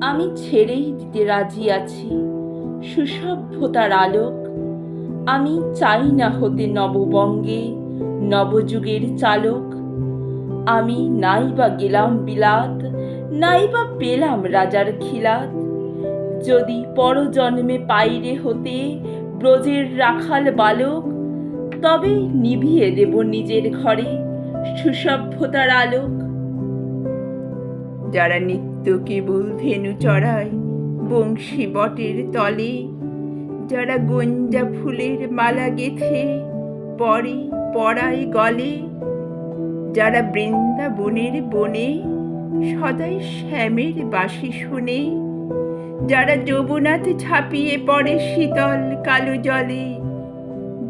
আমি ছেড়েই দিতে রাজি আছি সুসভ্যতার আলোক। আমি চাই না হতে নববঙ্গে নবযুগের চালক। আমি নাই বা গেলাম বিলাত, নাই বা পেলাম রাজার খিলাত। যদি পরজন্মে পাইরে হতে ব্রজের রাখাল বালক, তবে নিভিয়ে দেব নিজের ঘরে সুসভ্যতার আলোক। যারা নিত্য কেবল ধেনু চড়ায় বংশী বটের তলে, যারা গঞ্জা ফুলের মালা গেথে পরে পড়ায় গলে, যারা বৃন্দাবনের বনে সদাই শ্যামের বাঁশি শুনে, যারা যমুনাতে ঝাঁপিয়ে পড়ে শীতল কালো জলে,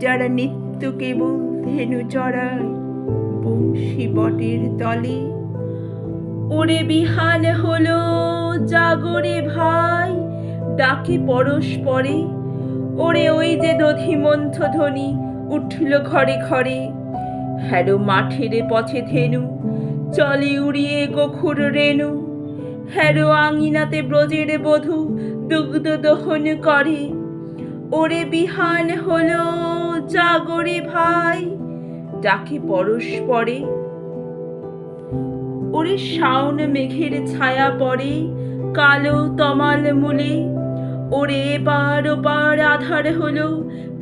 যারা নিত্য কেবল ধেনু চড়ায় বংশী বটের তলে। ওরে বিহান হলো জাগরে ভাই, ডাকে পরস্পরে। ওরে ওই যে দধিমন্থ ধ্বনি উঠল ঘরে ঘরে। হ্যারো মাঠের পথে ধেনু চলে উড়িয়ে গোখুর রেণু। হ্যারো আঙিনাতে ব্রজের বধূ দুগ্ধ দহন করে। ওরে বিহান হলো জাগরে ভাই, ডাকে পরস্পরে। ওরে শাওন মেঘের ছায়া পড়ে কালো তমাল মূলে। ওরে এবার ওপার আধার হলো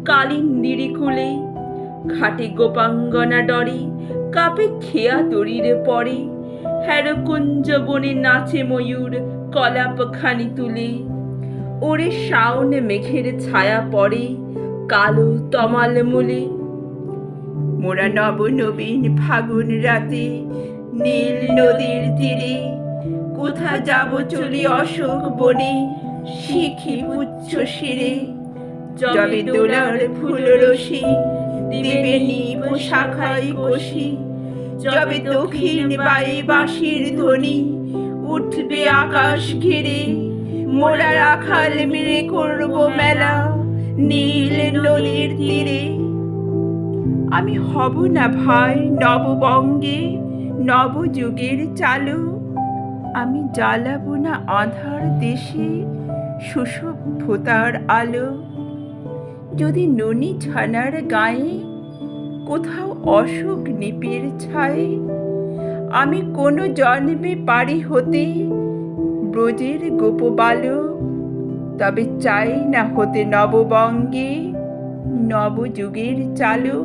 কালিন্দিরি কুলে। ঘাটে গোপাঙ্গনা ডরে কাপে খেয়া তরির পরে। হ্যারো কুঞ্জ বনে নাচে ময়ূর কলাপ খানি তুলে। ওরে শাওন মেঘের ছায়া পড়ে কালো তমাল মূলে। মোরা নব নবীন ফাগুন রাতে নীল নদীর তীরে, কোথা যাব চলি অশোক বনে শিখি পুচ্ছ শিরে। যবে দোলার ফুল রশি দিবে নিব শাখায় কষি, যবে দক্ষিণ বায়ে বাঁশির ধ্বনি উঠবে আকাশ ঘিরে। মোরা রাখাল মিলে করব মেলা নীল নদীর তীরে। আমি হব না ভাই নববঙ্গে নবযুগের চালু, আমি জ্বালাবো না আঁধার দেশে সুসভ্যতার আলো। যদি ননি ছানার গায়ে কোথাও অশোক নিপের ছায়ে, আমি কোনো জন্মে পারি হতে ব্রজের গোপবালক। তবে চাই না হতে নববঙ্গে নবযুগের চালু।